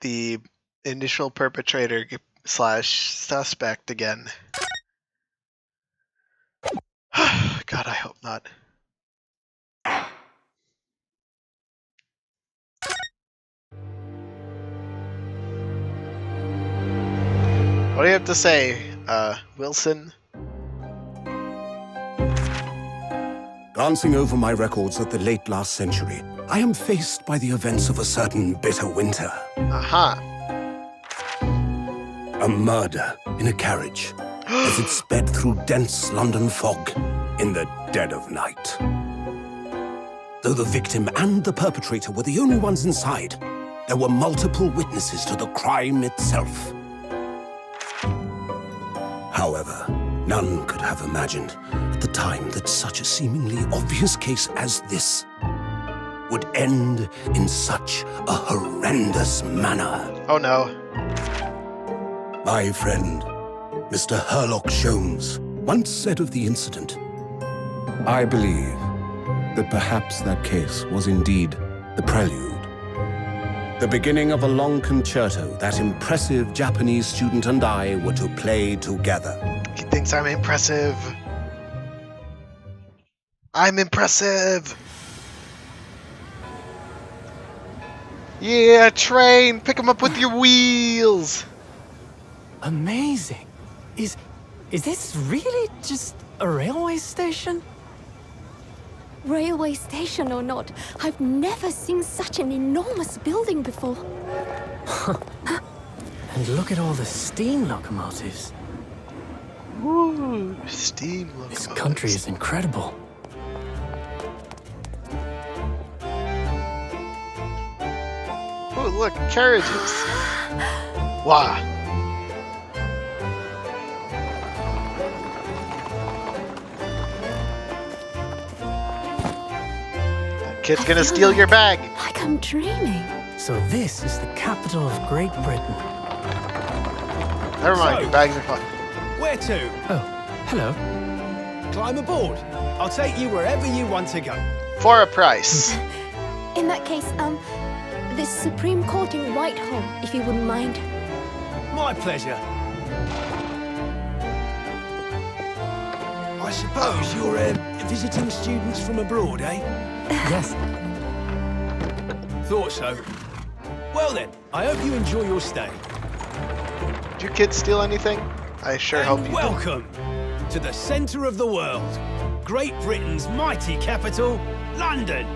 the initial perpetrator slash suspect again. God, I hope not. What do you have to say, Wilson? Glancing over my records of the late last century, I am faced by the events of a certain bitter winter. Aha. A murder in a carriage as it sped through dense London fog in the dead of night. Though the victim and the perpetrator were the only ones inside, there were multiple witnesses to the crime itself. However, none could have imagined at the time that such a seemingly obvious case as this would end in such a horrendous manner. Oh no. My friend, Mr. Herlock Sholmes, once said of the incident, I believe that perhaps that case was indeed the prelude. The beginning of a long concerto that impressive Japanese student and I were to play together. He thinks I'm impressive. I'm impressive! Yeah, train! Pick him up with your wheels! Amazing. Is this really just a railway station? Railway station or not, I've never seen such an enormous building before. And look at all the steam locomotives. Woo! Steam locomotives. This country is incredible. Oh, look, carriages. Wow. That kid's gonna steal your bag. Like I'm dreaming. So this is the capital of Great Britain. Never mind, So- your bags are fine. Where to? Oh, hello. Climb aboard. I'll take you wherever you want to go. For a price. In that case, the Supreme Court in Whitehall, if you wouldn't mind. My pleasure. I suppose you're visiting students from abroad, eh? Yes. Thought so. Well then, I hope you enjoy your stay. Did your kids steal anything? I sure hope you did. Welcome to the centre of the world. Great Britain's mighty capital, London.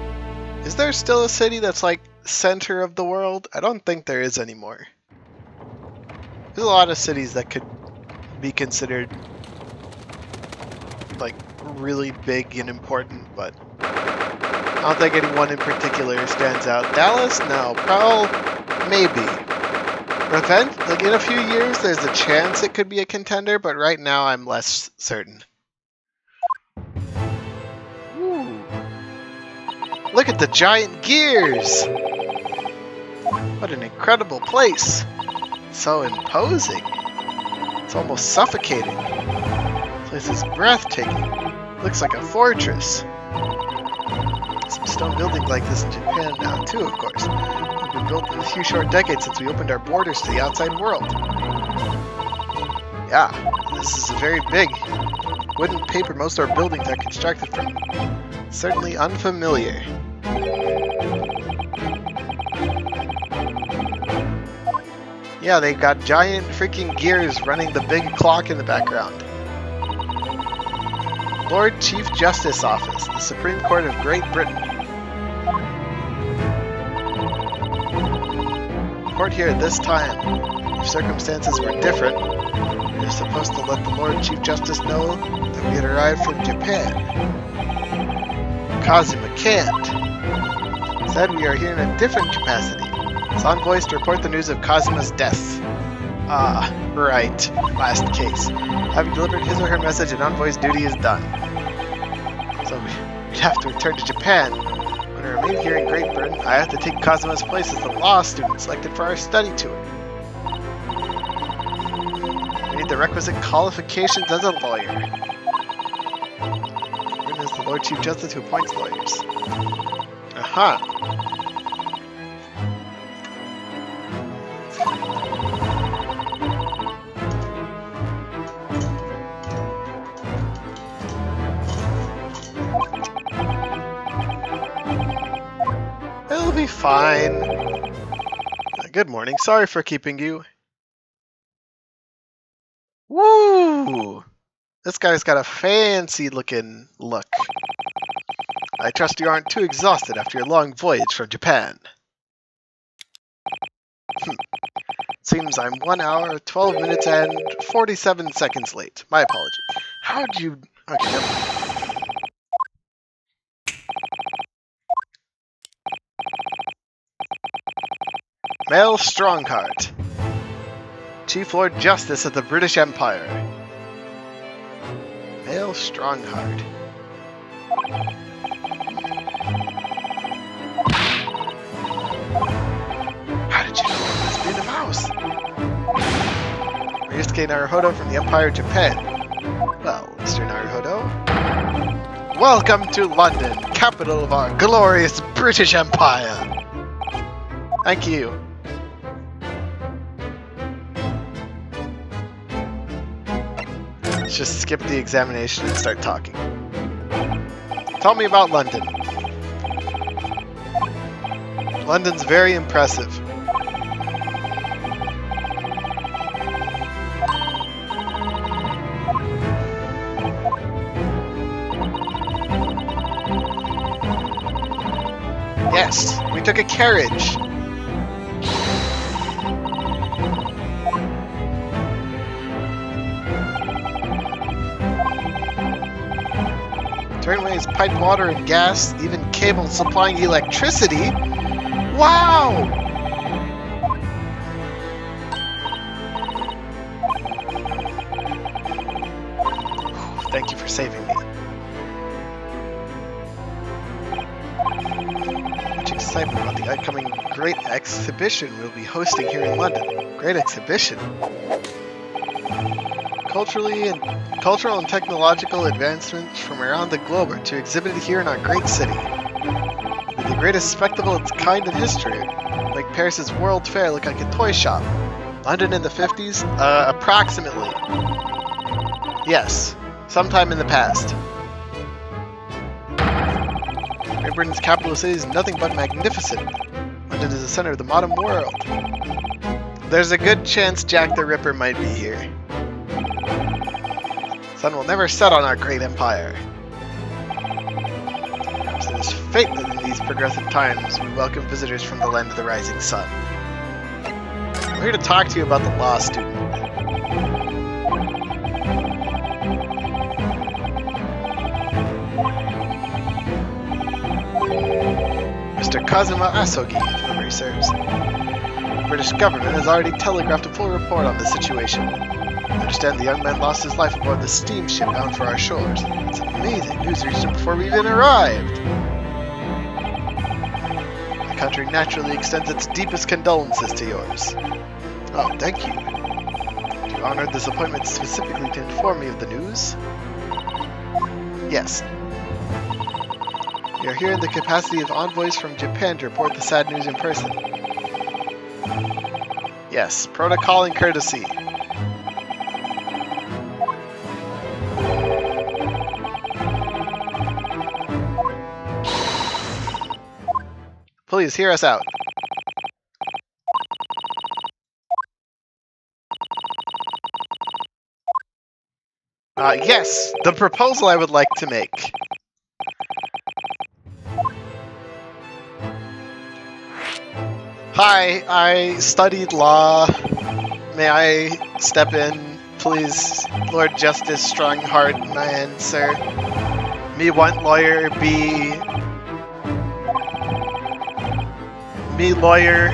Is there still a city that's like center of the world? I don't think there is anymore. There's a lot of cities that could be considered like really big and important, but I don't think any one in particular stands out. Dallas? No. Probably, maybe. Revenge? Like in a few years, there's a chance it could be a contender, but right now I'm less certain. Ooh. Look at the giant gears! What an incredible place! So imposing. It's almost suffocating. This place is breathtaking. Looks like a fortress. Some stone buildings like this in Japan now too, of course. They've been built in a few short decades since we opened our borders to the outside world. Yeah, this is very big. Wood and paper most of our buildings are constructed from. Certainly unfamiliar. Yeah, they got giant freaking gears running the big clock in the background. Lord Chief Justice Office, the Supreme Court of Great Britain. Court here at this time. If circumstances were different, we were supposed to let the Lord Chief Justice know that we had arrived from Japan. Kazuma can't. Instead, we are here in a different capacity. As envoys to report the news of Kazuma's death. Ah, right. Last case. Having delivered his or her message, an envoy's duty is done. So we'd have to return to Japan. When I remain here in Great Britain, I have to take Kazuma's place as the law student selected for our study tour. We need the requisite qualifications as a lawyer. Britain is the Lord Chief Justice who appoints lawyers. Aha. It'll be fine. Good morning. Sorry for keeping you. Woo! This guy's got a fancy looking look. I trust you aren't too exhausted after your long voyage from Japan. Seems I'm 1 hour, 12 minutes, and 47 seconds late. My apologies. How'd you... Okay, never mind. Mel Strongheart, Chief Lord Justice of the British Empire. Mel Strongheart. How did you know it must be the mouse? Ryusuke Naruhodo from the Empire of Japan. Well, Mr. Naruhodo, welcome to London, capital of our glorious British Empire. Thank you. Let's just skip the examination and start talking. Tell me about London. London's very impressive. Yes, we took a carriage. Trainways pipe water and gas, even cables supplying electricity. Wow! Thank you for saving me. Much excitement about the upcoming Great Exhibition we'll be hosting here in London. Great Exhibition? Cultural and technological advancements from around the globe are to exhibit here in our great city. It'll be the greatest spectacle of its kind in history. Make Paris's World Fair look like a toy shop. London in the 50s? Approximately. Yes, sometime in the past. Great Britain's capital city is nothing but magnificent. London is the center of the modern world. There's a good chance Jack the Ripper might be here. Sun will never set on our great empire. Perhaps it is fate that in these progressive times we welcome visitors from the land of the rising sun. I'm here to talk to you about the law student. Mr. Kazuma Asogi, if memory serves. The British government has already telegraphed a full report on the situation. I understand the young man lost his life aboard the steamship bound for our shores. It's amazing news reached him before we even arrived. The country naturally extends its deepest condolences to yours. Oh, thank you. You honored this appointment specifically to inform me of the news? Yes. We are here in the capacity of envoys from Japan to report the sad news in person. Yes, protocol and courtesy. Please hear us out. Yes, the proposal I would like to make. Hi, I studied law. May I step in, please? Lord Justice Strongheart, my answer. Me want lawyer, be... Me lawyer.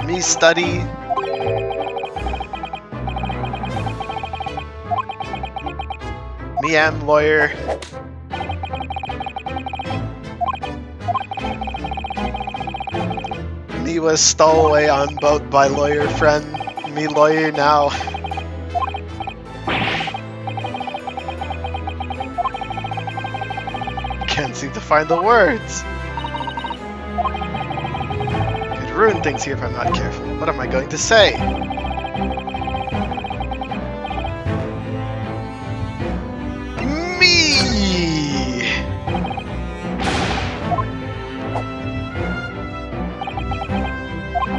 Me study. Me am lawyer. Me was stole away on boat by lawyer friend. Me lawyer now. Can't seem to find the words. Could ruin things here if I'm not careful. What am I going to say?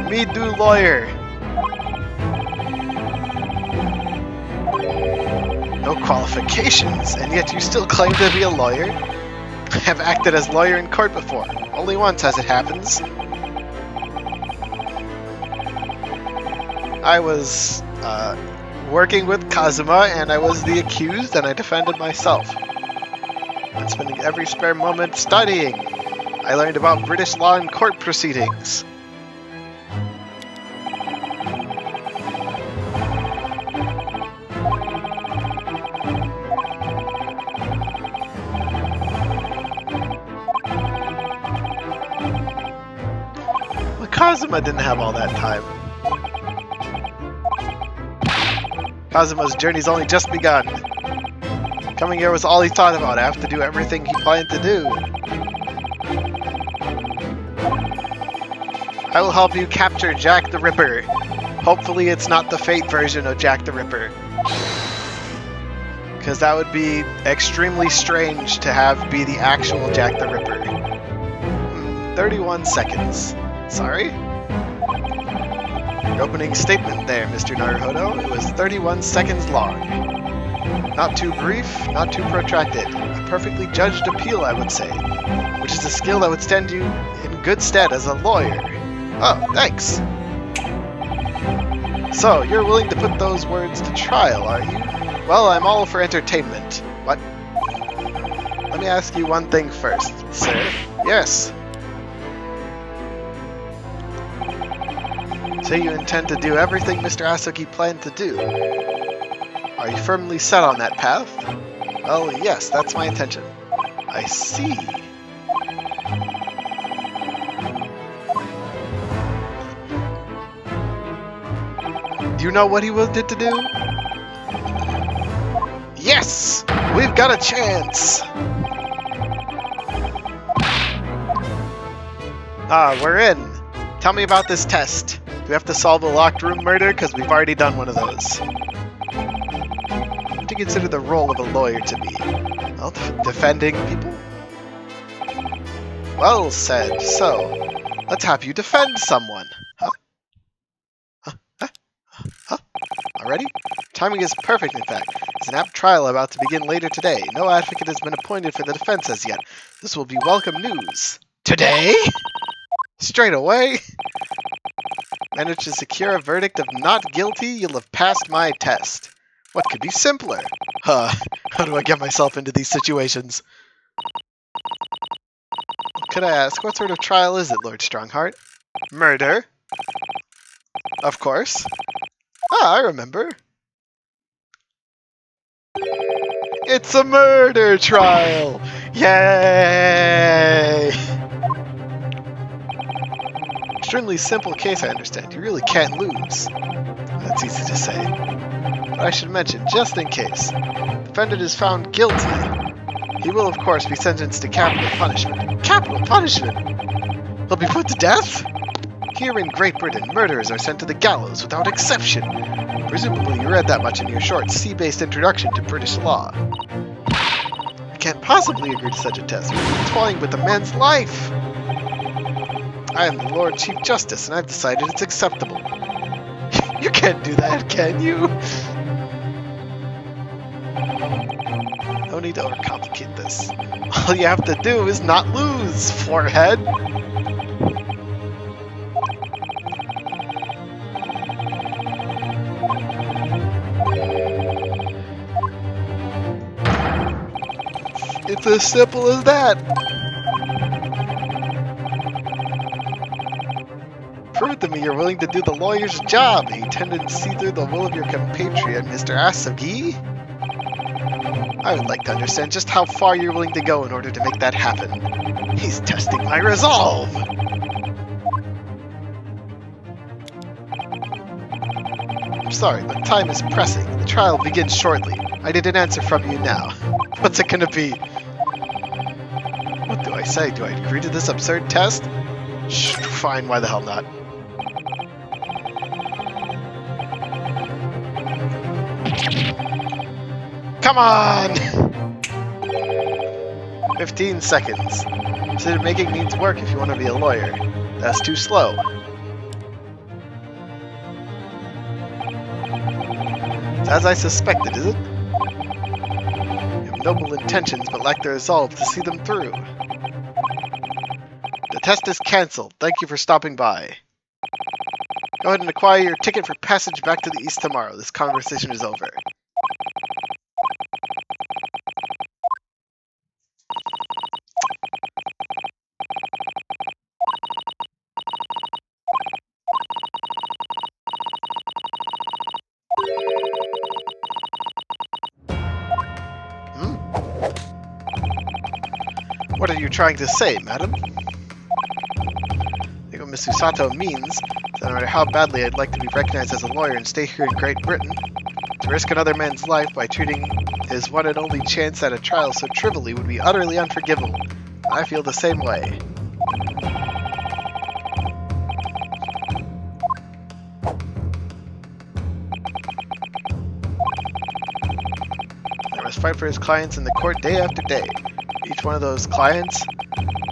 Me do lawyer. No qualifications, and yet you still claim to be a lawyer? I have acted as lawyer in court before. Only once, as it happens. I was working with Kazuma, and I was the accused, and I defended myself. I'm spending every spare moment studying. I learned about British law and court proceedings. Kazuma didn't have all that time. Kazuma's journey's only just begun. Coming here was all he thought about. I have to do everything he planned to do. I will help you capture Jack the Ripper. Hopefully it's not the Fate version of Jack the Ripper. Because that would be extremely strange to have be the actual Jack the Ripper. 31 seconds. Sorry? Your opening statement there, Mr. Naruhodo. It was 31 seconds long. Not too brief, not too protracted. A perfectly judged appeal, I would say. Which is a skill that would stand you in good stead as a lawyer. Oh, thanks. So, you're willing to put those words to trial, are you? Well, I'm all for entertainment. What? Let me ask you one thing first, sir. Yes. So you intend to do everything Mr. Asogi planned to do. Are you firmly set on that path? Well, yes, that's my intention. I see. Do you know what he wanted to do? Yes! We've got a chance! Ah, we're in. Tell me about this test. Do we have to solve a locked room murder? Because we've already done one of those. What do you consider the role of a lawyer to be? Well, defending people? Well said. So, let's have you defend someone. Huh? Already? Timing is perfect, in fact. It's an apt trial about to begin later today. No advocate has been appointed for the defense as yet. This will be welcome news. Today? Straight away? Managed to secure a verdict of not guilty, you'll have passed my test. What could be simpler? How do I get myself into these situations? Could I ask, what sort of trial is it, Lord Strongheart? Murder? Of course. Ah, I remember. It's a murder trial! Yay! Extremely simple case, I understand. You really can't lose. That's easy to say. But I should mention, just in case, the defendant is found guilty. He will, of course, be sentenced to capital punishment. Capital punishment? He'll be put to death? Here in Great Britain, murderers are sent to the gallows without exception. Presumably you read that much in your short C-based introduction to British law. I can't possibly agree to such a test. It's toying with a man's life. I am the Lord Chief Justice, and I've decided it's acceptable. You can't do that, can you? No need to overcomplicate this. All you have to do is not lose, forehead. It's as simple as that. Prove to me you're willing to do the lawyer's job. You intended to see through the will of your compatriot, Mr. Asogi. I would like to understand just how far you're willing to go in order to make that happen. He's testing my resolve. I'm sorry, but time is pressing. The trial begins shortly. I need an answer from you now. What's it gonna be? What do I say? Do I agree to this absurd test? Shh, fine, why the hell not? Come on! 15 seconds. Decision making needs work if you want to be a lawyer. That's too slow. It's as I suspected, is it? You have noble intentions but lack the resolve to see them through. The test is cancelled. Thank you for stopping by. Go ahead and acquire your ticket for passage back to the East tomorrow. This conversation is over. What are you trying to say, madam? I think what Miss Usato means is that no matter how badly I'd like to be recognized as a lawyer and stay here in Great Britain, to risk another man's life by treating his one and only chance at a trial so trivially would be utterly unforgivable. I feel the same way. I must fight for his clients in the court day after day. Each one of those clients,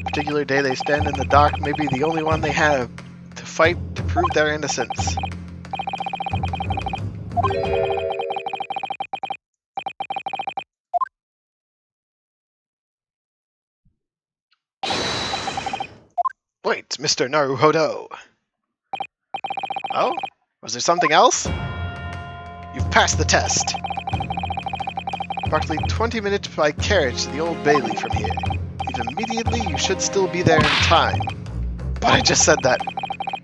particular day they stand in the dock, may be the only one they have to fight to prove their innocence. Wait, Mr. Naruhodo. Oh? Was there something else? You've passed the test. Approximately 20 minutes by carriage to the Old Bailey from here. If immediately, you should still be there in time. But I just said that.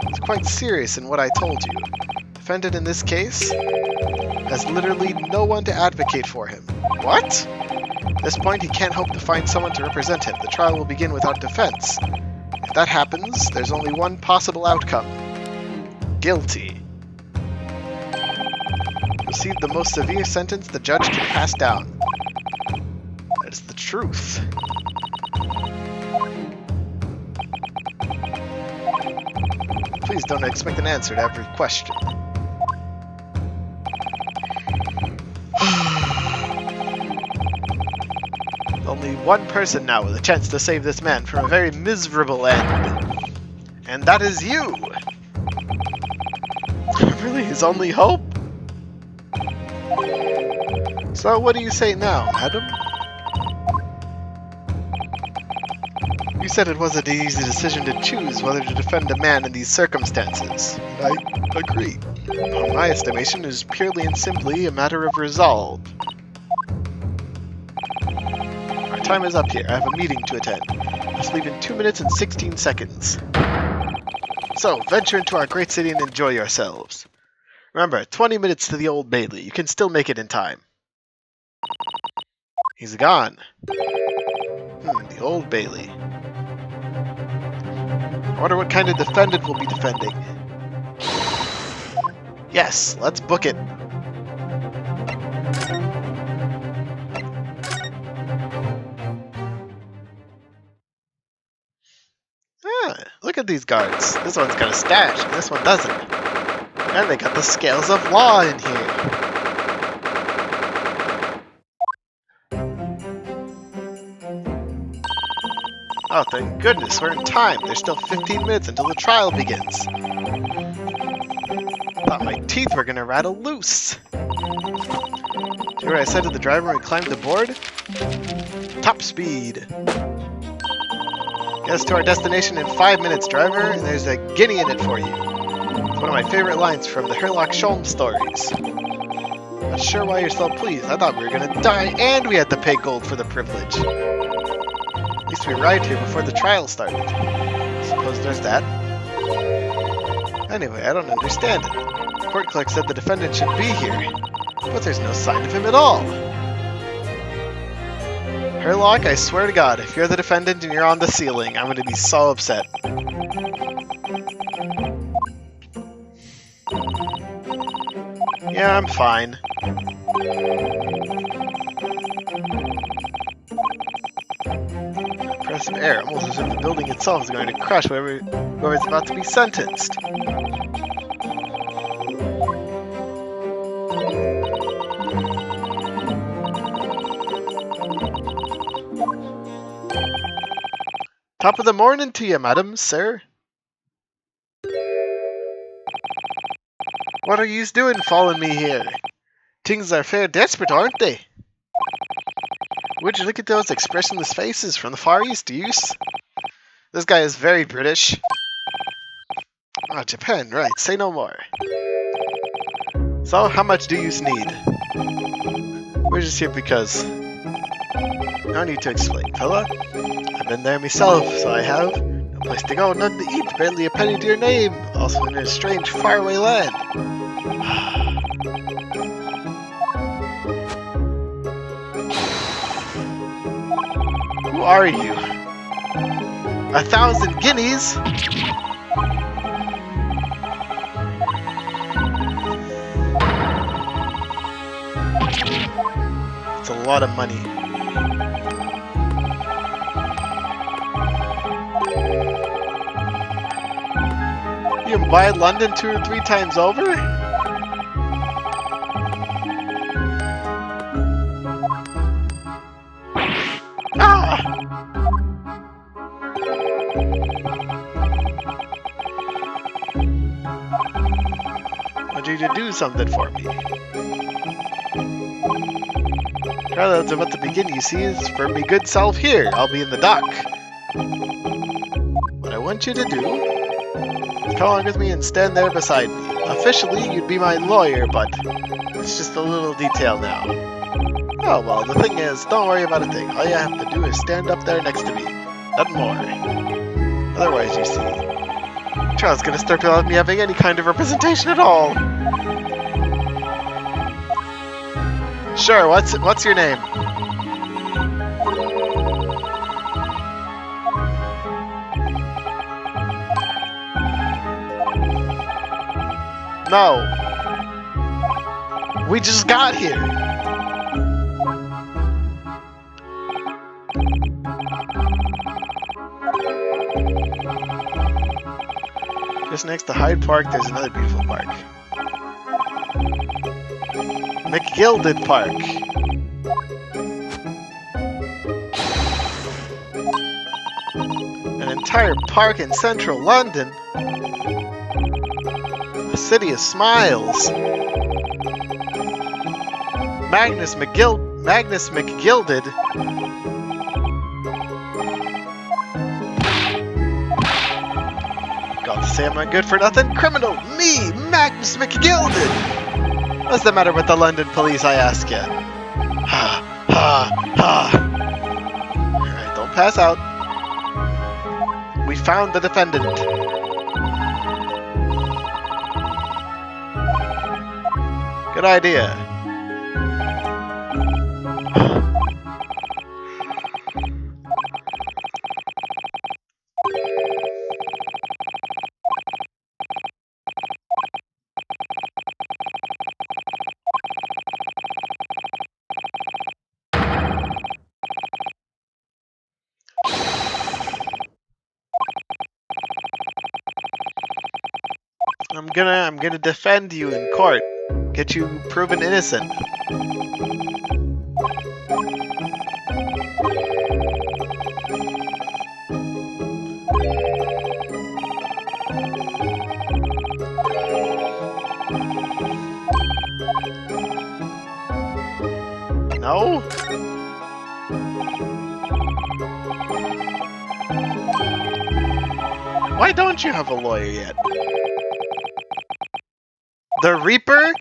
It's quite serious in what I told you. Defendant in this case has literally no one to advocate for him. What? At this point, he can't hope to find someone to represent him. The trial will begin without defense. If that happens, there's only one possible outcome. Guilty. Receive the most severe sentence the judge can pass down. That is the truth. Please don't expect an answer to every question. Only one person now with a chance to save this man from a very miserable end. And that is you! Really, his only hope? So what do you say now, madam? You said it wasn't an easy decision to choose whether to defend a man in these circumstances. And I agree. In my estimation, it is purely and simply a matter of resolve. Our time is up here. I have a meeting to attend. I must leave in 2 minutes and 16 seconds. So, venture into our great city and enjoy yourselves. Remember, 20 minutes to the Old Bailey. You can still make it in time. He's gone. The Old Bailey. I wonder what kind of defendant we'll be defending. Yes, let's book it. Look at these guards. This one's got a stash, and this one doesn't. And they got the scales of law in here. Oh, thank goodness, we're in time. There's still 15 minutes until the trial begins. Thought my teeth were gonna rattle loose. Do you hear what I said to the driver when we climbed aboard? Top speed. Get us to our destination in 5 minutes, driver, and there's a guinea in it for you. It's one of my favorite lines from the Herlock Sholmes stories. Not sure why you're so pleased. I thought we were gonna die and we had to pay gold for the privilege. At least we arrived here before the trial started. Suppose there's that. Anyway, I don't understand it. The court clerk said the defendant should be here, but there's no sign of him at all. Herlock, I swear to God, if you're the defendant and you're on the ceiling, I'm going to be so upset. Yeah, I'm fine. Impressive air, almost as if the building itself is going to crush whoever's about to be sentenced. Top of the morning to you, madam, sir. What are yous doing following me here? Things are fair desperate, aren't they? Would you look at those expressionless faces from the Far East, yous? This guy is very British. Ah, Japan, right. Say no more. So, how much do yous need? We're just here because... No need to explain, fella. I've been there myself, so I have. No place to go, none to eat, barely a penny to your name. Also in a strange, faraway land. Who are you? 1,000 guineas? It's a lot of money. You can buy London 2 or 3 times over? Ah! I want you to do something for me. Trials about to begin, you see, is for me good self here. I'll be in the dock. What I want you to do is come along with me and stand there beside me. Officially, you'd be my lawyer, but it's just a little detail now. Oh, well, the thing is, don't worry about a thing. All you have to do is stand up there next to me. Nothing more. Otherwise, you see, Charles gonna start without me having any kind of representation at all. Sure, what's your name? No. We just got here. Just next to Hyde Park, there's another beautiful park. McGilded Park. An entire park in central London. A city of smiles. Magnus McGilded. Got to say I'm not good for nothing. Criminal, me, Magnus McGilded. What's the matter with the London police, I ask you? Ha, ha, ha. Alright, don't pass out. We found the defendant. Good idea. I'm gonna defend you in court. Get you proven innocent. No? Why don't you have a lawyer yet? The Reaper?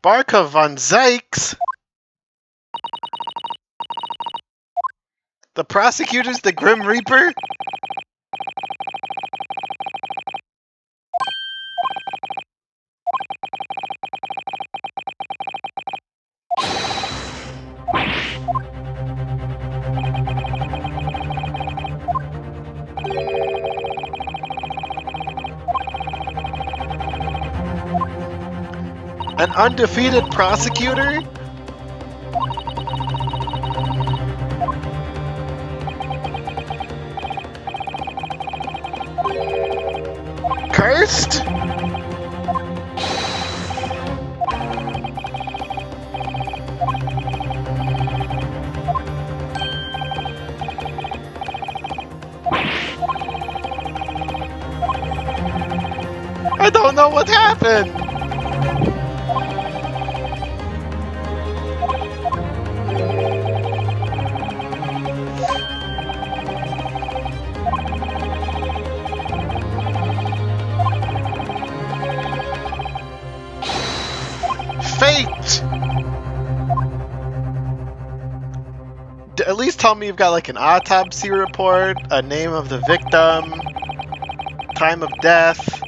Barca von Zykes? The prosecutor's the Grim Reaper? An undefeated prosecutor? Cursed? no, what happened? Fate! At least tell me you've got like an autopsy report, a name of the victim, time of death.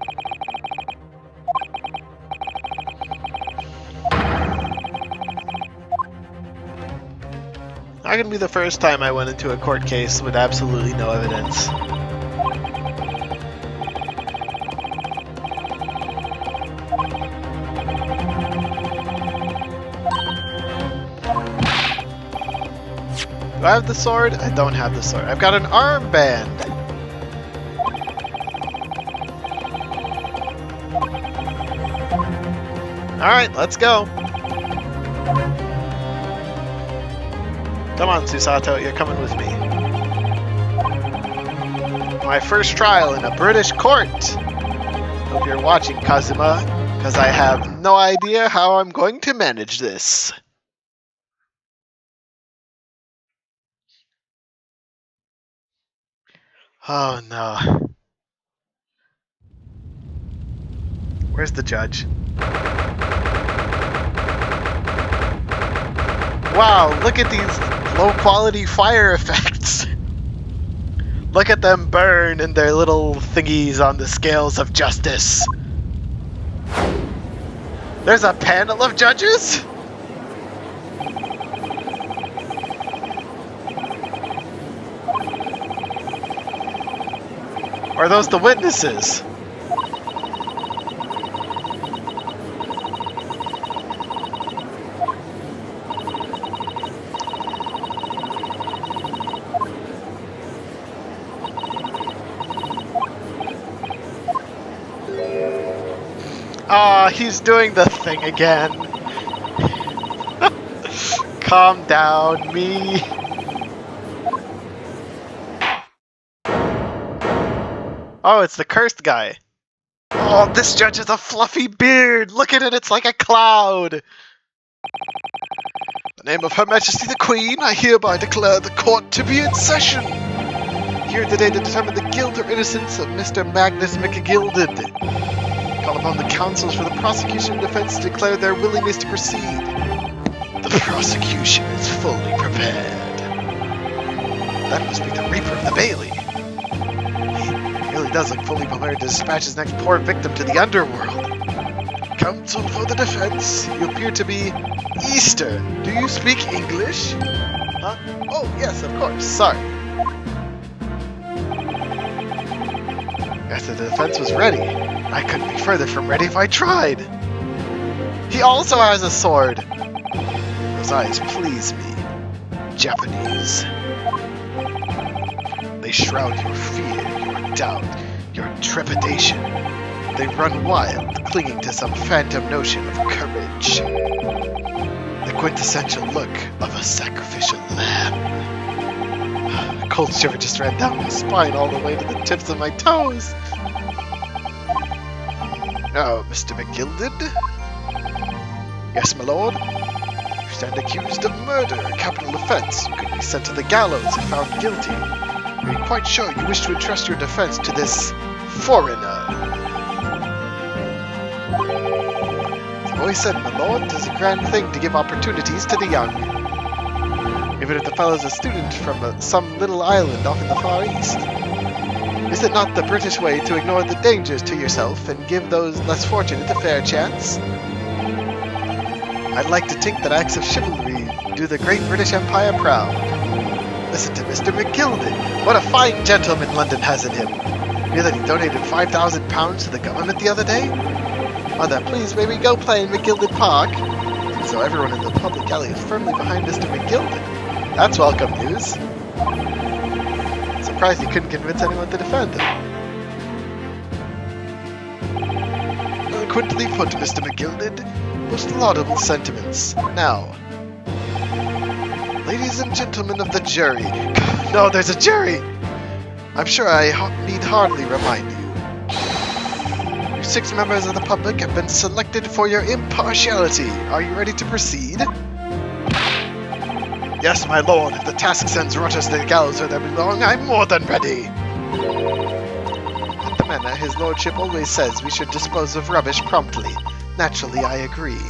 Not gonna be the first time I went into a court case with absolutely no evidence. Do I have the sword? I don't have the sword. I've got an armband! Alright, let's go. Come on, Susato, you're coming with me. My first trial in a British court! Hope you're watching, Kazuma, because I have no idea how I'm going to manage this. Oh no. Where's the judge? Wow, look at these low quality fire effects. Look at them burn in their little thingies on the scales of justice. There's a panel of judges? Or are those the witnesses? Ah, he's doing the thing again. Calm down, me. Oh, it's the cursed guy. Oh, this judge has a fluffy beard. Look at it, it's like a cloud. In the name of Her Majesty the Queen, I hereby declare the court to be in session. Here today to determine the guilt or innocence of Mr. Magnus McGilded. Call upon the counsels for the prosecution and defense to declare their willingness to proceed. The prosecution is fully prepared. That must be the Reaper of the Bailey. He really does look fully prepared to dispatch his next poor victim to the underworld. Counsel for the defense, you appear to be Eastern. Do you speak English? Huh? Oh, yes, of course. Sorry. Yes, the defense was ready. I couldn't be further from ready if I tried. He also has a sword. Those eyes please me. Japanese. They shroud your fear, your doubt, your trepidation. They run wild, clinging to some phantom notion of courage. The quintessential look of a sacrificial lamb. A cold shiver just ran down my spine all the way to the tips of my toes. Now, Mr. McGilded? Yes, my lord? You stand accused of murder, a capital offense. You could be sent to the gallows if found guilty. Are you quite sure you wish to entrust your defense to this foreigner? I've always said, my lord, 'tis a grand thing to give opportunities to the young. Even if the fellow's a student from some little island off in the Far East. Is it not the British way to ignore the dangers to yourself and give those less fortunate a fair chance? I'd like to think that acts of chivalry do the great British Empire proud. Listen to Mr. McGilded. What a fine gentleman London has in him. Hear that he donated £5,000 to the government the other day? Mother, please may we go play in McGilded Park? So everyone in the public alley is firmly behind Mr. McGilded. That's welcome news. Surprised he couldn't convince anyone to defend him. Eloquently put, Mr. McGilded. Most laudable sentiments. Now, ladies and gentlemen of the jury. No, there's a jury! I'm sure I need hardly remind you. Your 6 members of the public have been selected for your impartiality. Are you ready to proceed? Yes, my lord. If the task sends rotters to the gallows where they belong, I'm more than ready. At the manor, his lordship always says we should dispose of rubbish promptly. Naturally, I agree.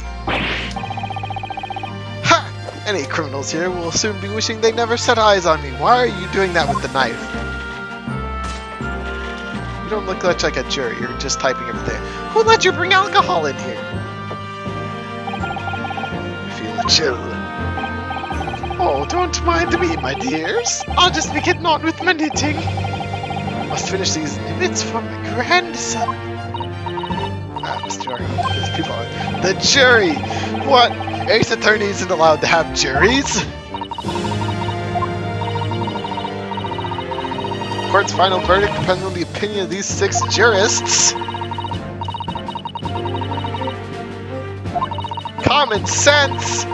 Ha! Any criminals here will soon be wishing they never set eyes on me. Why are you doing that with the knife? You don't look much like a jury. You're just typing everything. Who let you bring alcohol in here? Feel the chill. Oh, don't mind me, my dears. I'll just be getting on with my knitting. Must finish these knits for my grandson. Ah, Mr. These people are... The jury! What? Ace Attorney isn't allowed to have juries? Court's final verdict depends on the opinion of these 6 jurists. Common sense!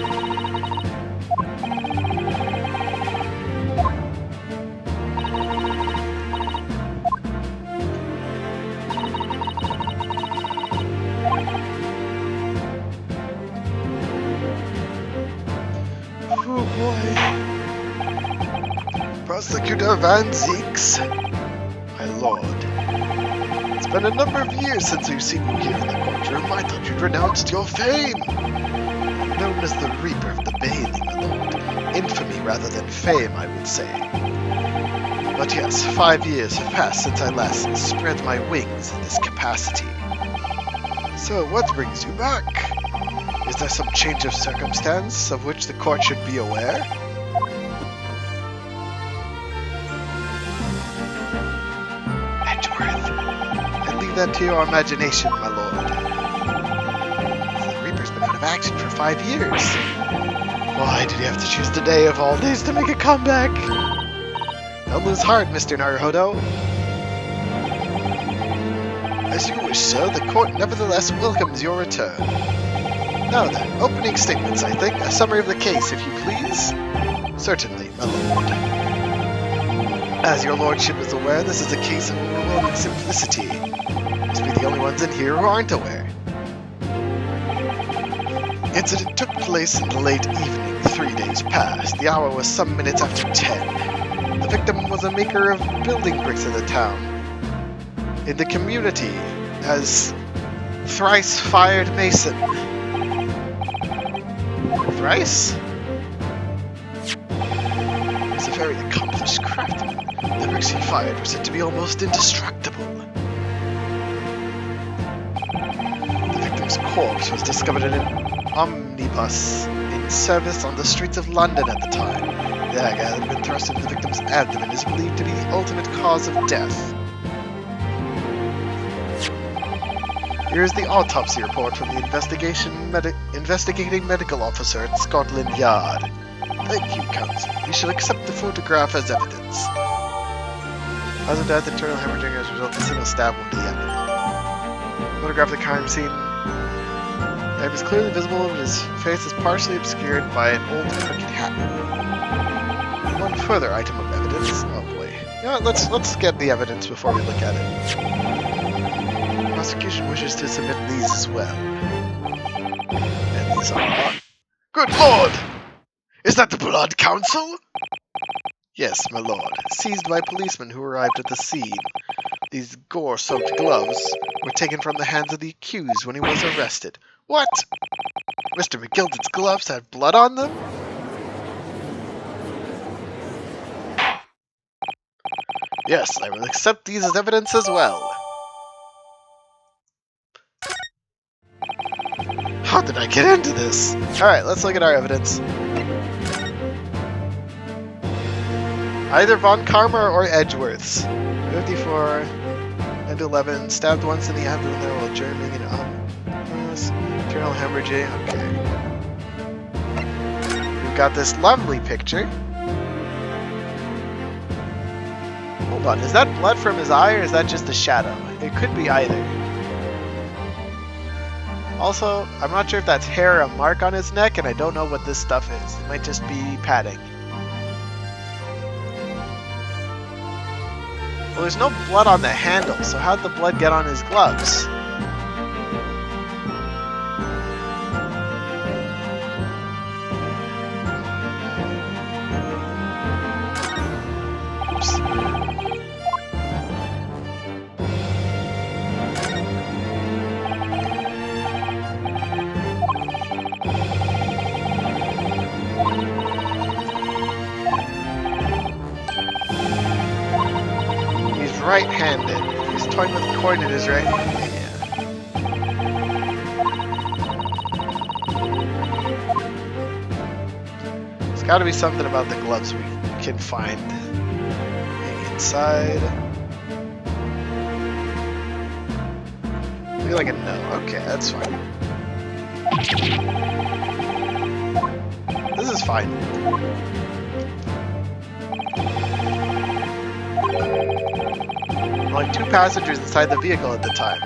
Oh boy. Prosecutor Van Zeeks. My lord. It's been a number of years since we've seen you here in the courtroom. I thought you'd renounced your fame. Known as the Reaper of the Bailey, my lord. Infamy rather than fame, I would say. But yes, 5 years have passed since I last spread my wings in this capacity. So, what brings you back? Is there some change of circumstance of which the court should be aware? Edgeworth. I leave that to your imagination, my lord. The Reaper's been out of action for 5 years. Why did you have to choose today of all days to make a comeback? Don't lose heart, Mr. Naruhodo. As you wish, sir, the court nevertheless welcomes your return. Now then, opening statements, I think. A summary of the case, if you please. Certainly, my lord. As your lordship is aware, this is a case of overwhelming simplicity. Must be the only ones in here who aren't aware. Incident took place in the late evening, 3 days past. The hour was some minutes after 10. The victim was a maker of building bricks in the town. In the community, as thrice fired mason. Thrice? He was a very accomplished craftsman. The bricks he fired were said to be almost indestructible. The victim's corpse was discovered in an omnibus in service on the streets of London at the time. The dagger had been thrust into the victim's abdomen is believed to be the ultimate cause of death. Here is the autopsy report from the investigating medical officer at Scotland Yard. Thank you, counsel. We shall accept the photograph as evidence. Cause of death, internal hemorrhaging as a result of a single stab wound to the abdomen. Photograph of the crime scene. It is clearly visible, but his face is partially obscured by an old crooked hat. One further item of evidence. Oh boy. You know what, let's get the evidence before we look at it. The prosecution wishes to submit these as well. And these are... Good lord! Is that the Blood Council? Yes, my lord. Seized by policemen who arrived at the scene. These gore-soaked gloves were taken from the hands of the accused when he was arrested. What? Mr. McGilden's gloves had blood on them? Yes, I will accept these as evidence as well. How did I get into this? Alright, let's look at our evidence. Either Von Karma or Edgeworth's. 54 and 11. Stabbed once in the abdomen there while germing and internal hemorrhaging. Okay. We've got this lovely picture. Hold on, is that blood from his eye or is that just a shadow? It could be either. Also, I'm not sure if that's hair or a mark on his neck, and I don't know what this stuff is. It might just be padding. Well, there's no blood on the handle, so how'd the blood get on his gloves? cubes. He's right-handed. He's toying with a coin in his right hand. There's got to be something about the gloves we can find inside. Look like a no. Okay, that's fine. This is fine. Only 2 passengers inside the vehicle at the time.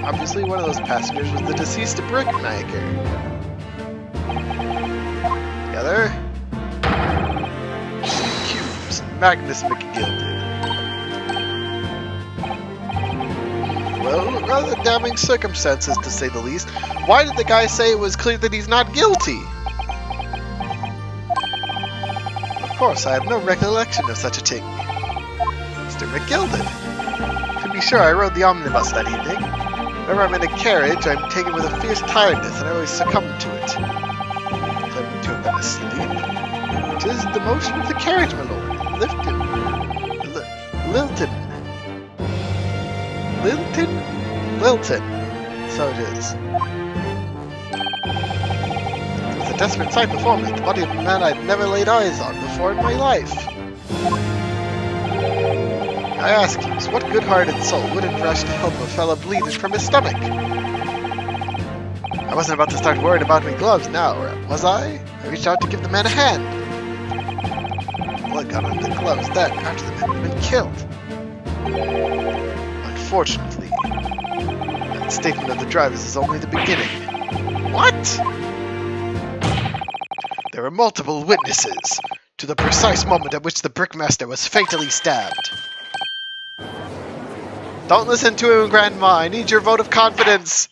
Obviously, one of those passengers was the deceased brickmaker. The other? Cubes, Magnus McGilded. Well, rather damning circumstances to say the least. Why did the guy say it was clear that he's not guilty? Of course, I have no recollection of such a thing. Mr. McGilded. To be sure, I rode the omnibus that evening. Whenever I'm in a carriage, I'm taken with a fierce tiredness, and I always succumb to it. Claiming to have been asleep. 'Tis the motion of the carriage, my lord. Lilton. So it is. It was a desperate sight before me, the body of a man I'd never laid eyes on before in my life. I ask you, what good-hearted soul wouldn't rush to help a fella bleeding from his stomach? I wasn't about to start worrying about my gloves now, was I? I reached out to give the man a hand. Blood got on the gloves then, after the man had been killed. Unfortunately, that statement of the driver's is only the beginning. What? There were multiple witnesses to the precise moment at which the brickmaster was fatally stabbed. Don't listen to him, Grandma. I need your vote of confidence.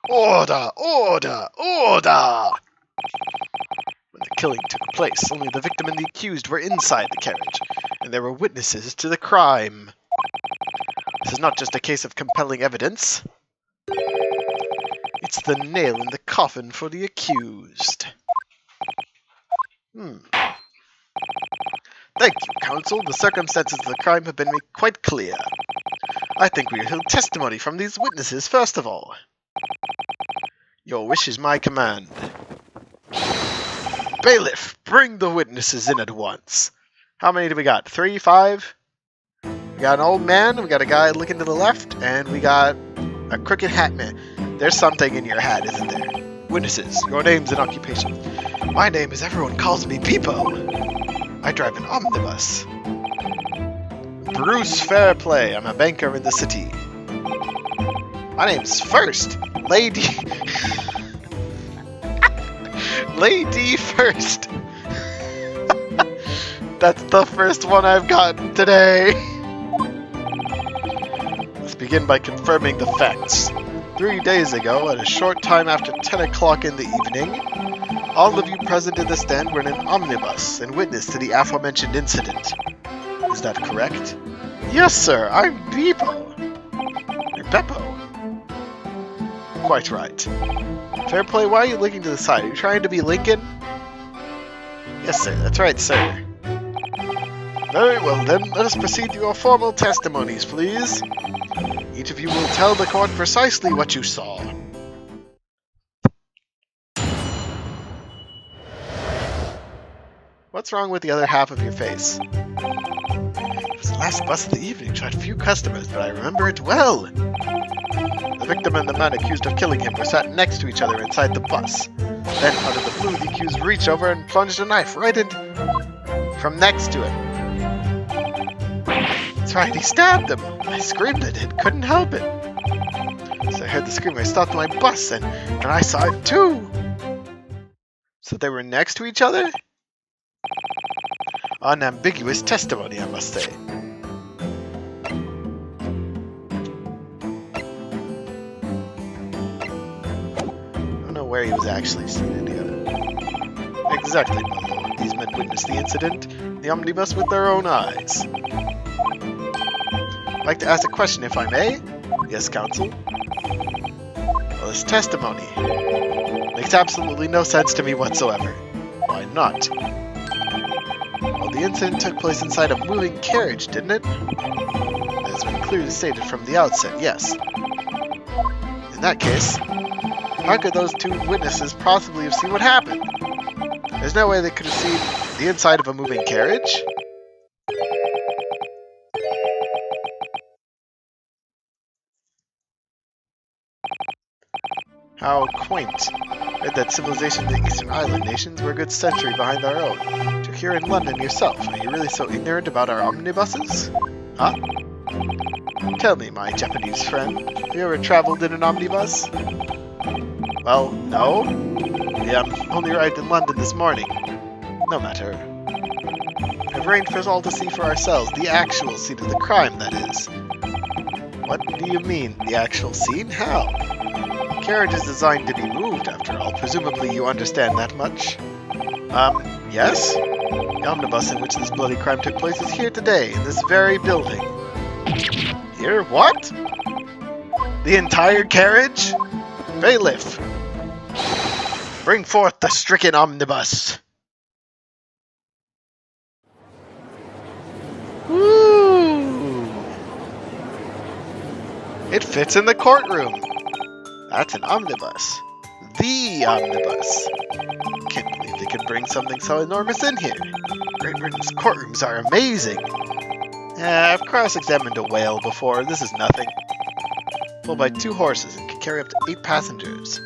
Order! Order! Order! When the killing took place, only the victim and the accused were inside the carriage, and there were witnesses to the crime. This is not just a case of compelling evidence. It's the nail in the coffin for the accused. Thank you, counsel. The circumstances of the crime have been made quite clear. I think we will hear testimony from these witnesses first of all. Your wish is my command. Bailiff, bring the witnesses in at once. How many do we got? 3, 5? We got an old man, we got a guy looking to the left, and we got a crooked hat man. There's something in your hat, isn't there? Witnesses, your names and occupations. My name is everyone calls me Peepo. I drive an omnibus. Bruce Fairplay, I'm a banker in the city. My name's First. Lady First. That's the first one I've gotten today. Let's begin by confirming the facts. 3 days ago, at a short time after 10 o'clock in the evening, all of you present in the stand were in an omnibus and witness to the aforementioned incident. Is that correct? Yes, sir, I'm Beppo. You're Beppo. Quite right. Fairplay, why are you looking to the side? Are you trying to be Lincoln? Yes, sir, that's right, sir. Very well, then, let us proceed to your formal testimonies, please. Each of you will tell the court precisely what you saw. What's wrong with the other half of your face? It was the last bus of the evening, so I had few customers, but I remember it well. The victim and the man accused of killing him were sat next to each other inside the bus. Then, out of the blue, the accused reached over and plunged a knife right from next to him. That's right, he stabbed him. I screamed at it, couldn't help it. So I heard the scream, I stopped my bus, and I saw it too. So they were next to each other? Unambiguous testimony, I must say. I don't know where he was actually seated. Exactly, my lord. These men witnessed the incident in the omnibus with their own eyes. I'd like to ask a question, if I may? Yes, counsel. Well, this testimony makes absolutely no sense to me whatsoever. Why not? Well, the incident took place inside a moving carriage, didn't it? That has been clearly stated from the outset, yes. In that case, how could those two witnesses possibly have seen what happened? There's no way they could have seen the inside of a moving carriage. How quaint. Read that civilization of the Eastern Island nations were a good century behind our own. But you're here in London yourself. Are you really so ignorant about our omnibuses? Huh? Tell me, my Japanese friend, have you ever traveled in an omnibus? Well, no. We only arrived in London this morning. No matter. I've arranged for us all to see for ourselves the actual scene of the crime, that is. What do you mean, the actual scene? How? The carriage is designed to be moved, after all. Presumably you understand that much. Yes? The omnibus in which this bloody crime took place is here today, in this very building. Here? What? The entire carriage? Bailiff! Bring forth the stricken omnibus! Woo! It fits in the courtroom! That's an omnibus. The omnibus. Can't believe they could bring something so enormous in here. Great Britain's courtrooms are amazing. I've cross-examined a whale before. This is nothing. Pulled by 2 horses and can carry up to 8 passengers.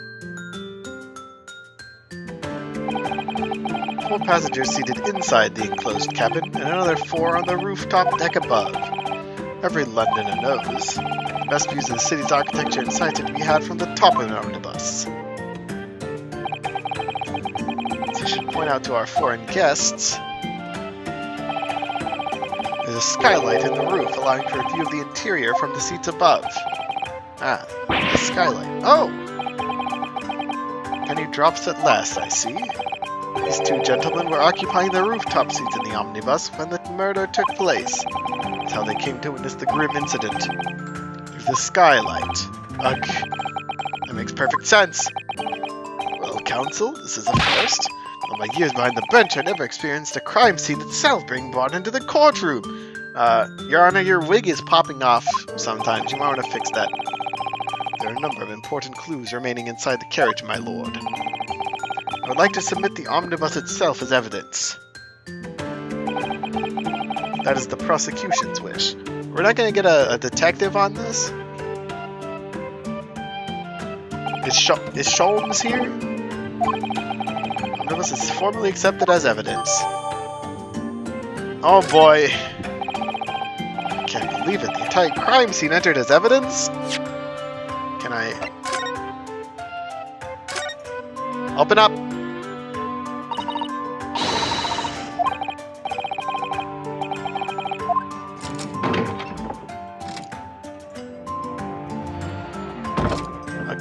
4 passengers seated inside the enclosed cabin, and another 4 on the rooftop deck above. Every Londoner knows the best views of the city's architecture and sights are to be had from the top of an omnibus. As I should point out to our foreign guests, there's a skylight in the roof, allowing for a view of the interior from the seats above. Ah, a skylight. Oh! Penny drops at last, I see. These 2 gentlemen were occupying the rooftop seats in the omnibus when the murder took place. That's how they came to witness the grim incident. Through the skylight. Ugh. That makes perfect sense. Well, counsel, this is a first. All my years behind the bench, I never experienced a crime scene itself being brought into the courtroom. Your Honor, your wig is popping off sometimes. You might want to fix that. There are a number of important clues remaining inside the carriage, my lord. I would like to submit the omnibus itself as evidence. That is the prosecution's wish. We're not going to get a detective on this? Is Sholmes here? Omnibus is formally accepted as evidence. Oh boy. I can't believe it. The entire crime scene entered as evidence? Can I... Open up!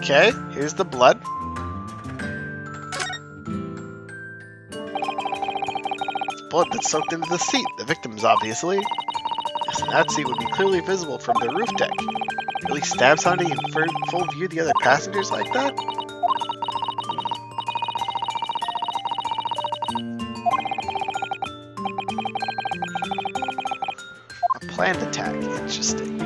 Okay, here's the blood. It's blood that's soaked into the seat. The victim's obviously. Yes, and that seat would be clearly visible from the roof deck. Really stab somebody in full view of the other passengers like that? A planned attack. Interesting.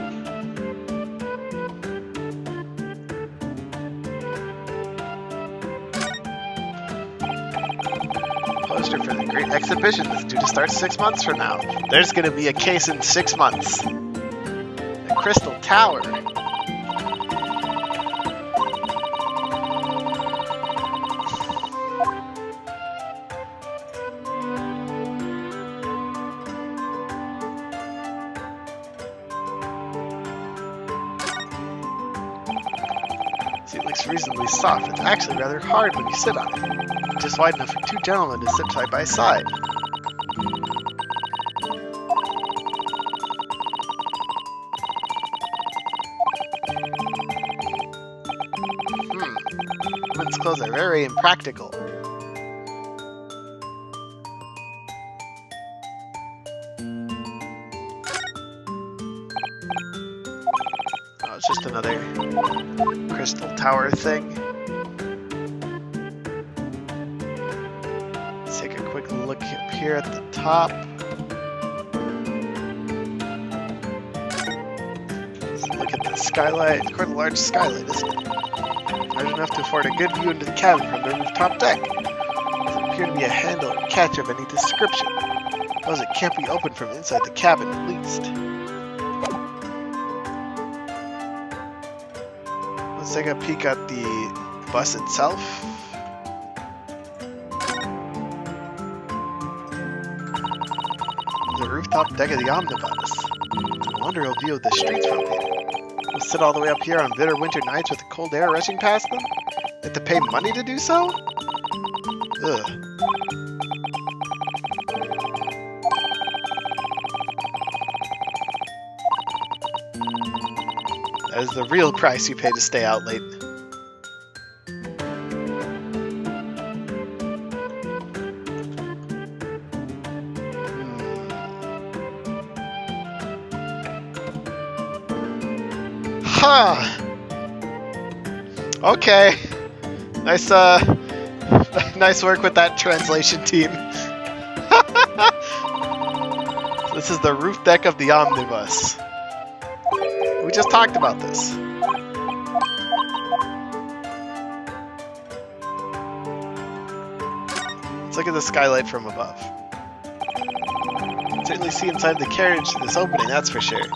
Poster for the Great Exhibition is due to start 6 months from now. There's going to be a case in 6 months. The Crystal Tower. See, it looks reasonably soft. It's actually rather hard when you sit on it. Just wide enough for 2 gentlemen to sit side by side. Women's clothes are very impractical. it's just another crystal tower thing. Let's take a quick look up here at the top. Let's look at the skylight. It's quite a large skylight, isn't it? Large enough to afford a good view into the cabin from the rooftop deck. Doesn't appear to be a handle or catch of any description. Suppose it can't be opened from inside the cabin, at least. Let's take a peek at the bus itself. The rooftop deck of the omnibus. A wonderful view of the streets from here. We'll sit all the way up here on bitter winter nights with the cold air rushing past them? They have to pay money to do so? Ugh. That is the real price you pay to stay out late. Huh. Okay. Nice nice work with that translation team. This is the roof deck of the omnibus. We just talked about this. Let's look at the skylight from above. Certainly see inside the carriage through this opening, that's for sure.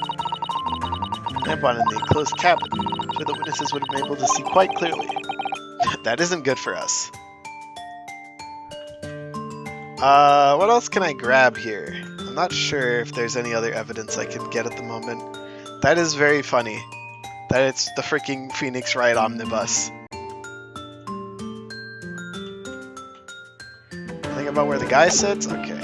Lamp on in the enclosed cabin, so the witnesses would have been able to see quite clearly. That isn't good for us. What else can I grab here? I'm not sure if there's any other evidence I can get at the moment. That is very funny. That it's the freaking Phoenix Wright omnibus. Think about where the guy sits? Okay.